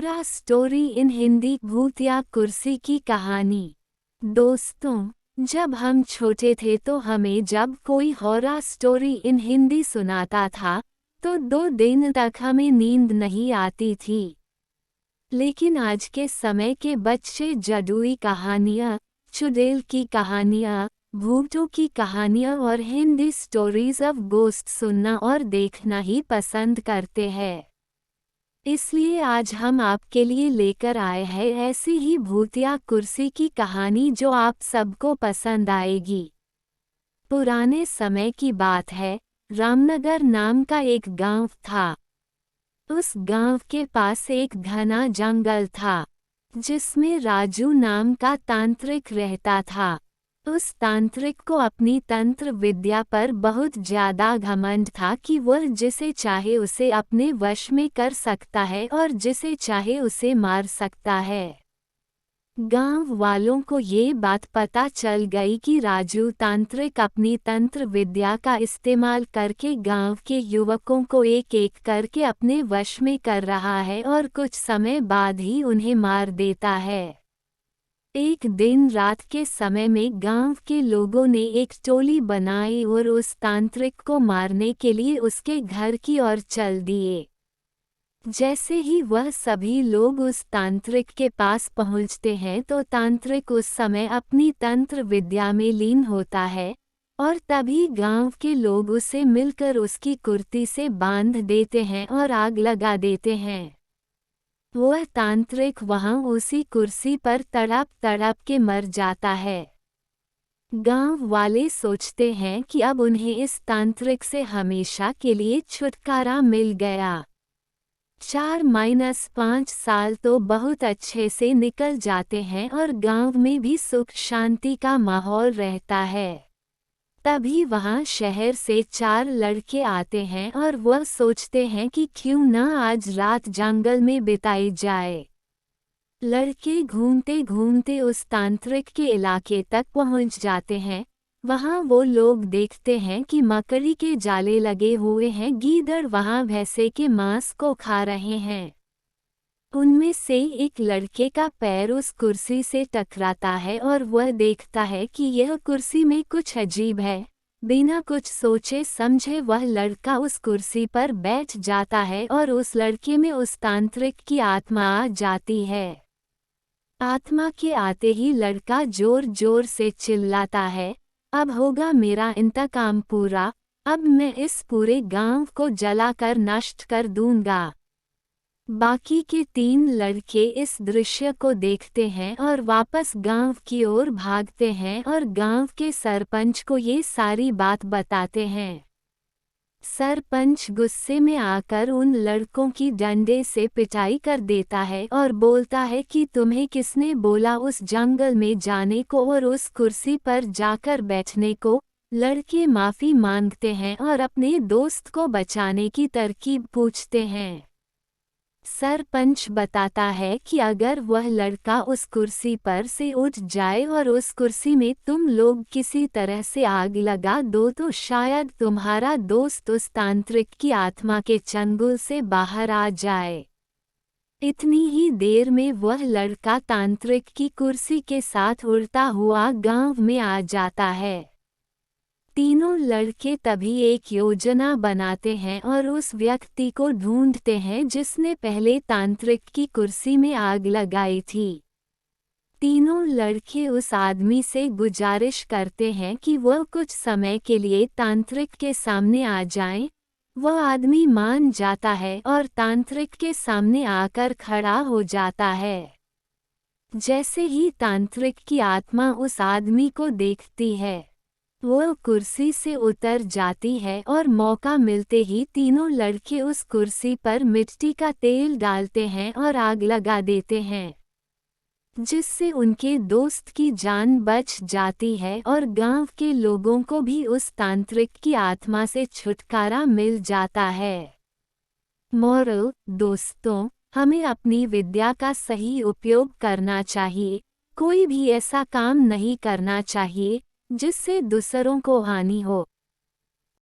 Horror story in Hindi. भूतिया कुर्सी की कहानी। दोस्तों, जब हम छोटे थे तो हमें जब कोई हॉरर स्टोरी इन हिंदी सुनाता था तो 2 दिन तक हमें नींद नहीं आती थी। लेकिन आज के समय के बच्चे जादुई कहानियाँ, चुड़ैल की कहानियाँ, भूतों की कहानियाँ और हिंदी स्टोरीज ऑफ गोस्ट सुनना और देखना ही पसंद करते हैं। इसलिए आज हम आपके लिए लेकर आए हैं ऐसी ही भूतिया कुर्सी की कहानी जो आप सबको पसंद आएगी। पुराने समय की बात है, रामनगर नाम का एक गांव था। उस गांव के पास एक घना जंगल था, जिसमें राजू नाम का तांत्रिक रहता था। उस तांत्रिक को अपनी तंत्र विद्या पर बहुत ज्यादा घमंड था कि वह जिसे चाहे उसे अपने वश में कर सकता है और जिसे चाहे उसे मार सकता है। गांव वालों को ये बात पता चल गई कि राजू तांत्रिक अपनी तंत्र विद्या का इस्तेमाल करके गांव के युवकों को एक एक करके अपने वश में कर रहा है और कुछ समय बाद ही उन्हें मार देता है। एक दिन रात के समय में गांव के लोगों ने एक टोली बनाई और उस तांत्रिक को मारने के लिए उसके घर की ओर चल दिए। जैसे ही वह सभी लोग उस तांत्रिक के पास पहुंचते हैं तो तांत्रिक उस समय अपनी तंत्र विद्या में लीन होता है और तभी गांव के लोग उसे मिलकर उसकी कुर्ती से बांध देते हैं और आग लगा देते हैं। वह तांत्रिक वहां उसी कुर्सी पर तड़प तड़प के मर जाता है। गांव वाले सोचते हैं कि अब उन्हें इस तांत्रिक से हमेशा के लिए छुटकारा मिल गया। 4-5 साल तो बहुत अच्छे से निकल जाते हैं और गांव में भी सुख शांति का माहौल रहता है। तभी वहां शहर से 4 लड़के आते हैं और वह सोचते हैं कि क्यों न आज रात जंगल में बिताई जाए। लड़के घूमते घूमते उस तांत्रिक के इलाके तक पहुंच जाते हैं। वहां वो लोग देखते हैं कि मकड़ी के जाले लगे हुए हैं, गीदड़ वहां भैंसे के मांस को खा रहे हैं। उनमें से एक लड़के का पैर उस कुर्सी से टकराता है और वह देखता है कि यह कुर्सी में कुछ अजीब है। बिना कुछ सोचे समझे वह लड़का उस कुर्सी पर बैठ जाता है और उस लड़के में उस तांत्रिक की आत्मा आ जाती है। आत्मा के आते ही लड़का जोर जोर से चिल्लाता है, अब होगा मेरा इंतकाम पूरा, अब मैं इस पूरे गांव को जलाकर नष्ट कर दूंगा। बाकी के 3 लड़के इस दृश्य को देखते हैं और वापस गांव की ओर भागते हैं और गांव के सरपंच को ये सारी बात बताते हैं। सरपंच गुस्से में आकर उन लड़कों की डंडे से पिटाई कर देता है और बोलता है कि तुम्हें किसने बोला उस जंगल में जाने को और उस कुर्सी पर जाकर बैठने को। लड़के माफी मांगते हैं और अपने दोस्त को बचाने की तरकीब पूछते हैं। सरपंच बताता है कि अगर वह लड़का उस कुर्सी पर से उठ जाए और उस कुर्सी में तुम लोग किसी तरह से आग लगा दो तो शायद तुम्हारा दोस्त उस तांत्रिक की आत्मा के चंगुल से बाहर आ जाए। इतनी ही देर में वह लड़का तांत्रिक की कुर्सी के साथ उड़ता हुआ गांव में आ जाता है। तीनों लड़के तभी एक योजना बनाते हैं और उस व्यक्ति को ढूंढते हैं जिसने पहले तांत्रिक की कुर्सी में आग लगाई थी। तीनों लड़के उस आदमी से गुजारिश करते हैं कि वह कुछ समय के लिए तांत्रिक के सामने आ जाएं। वह आदमी मान जाता है और तांत्रिक के सामने आकर खड़ा हो जाता है। जैसे ही तांत्रिक की आत्मा उस आदमी को देखती है, वह कुर्सी से उतर जाती है और मौका मिलते ही तीनों लड़के उस कुर्सी पर मिट्टी का तेल डालते हैं और आग लगा देते हैं, जिससे उनके दोस्त की जान बच जाती है और गांव के लोगों को भी उस तांत्रिक की आत्मा से छुटकारा मिल जाता है। मोरल: दोस्तों, हमें अपनी विद्या का सही उपयोग करना चाहिए। कोई भी ऐसा काम नहीं करना चाहिए जिससे दूसरों को हानि हो।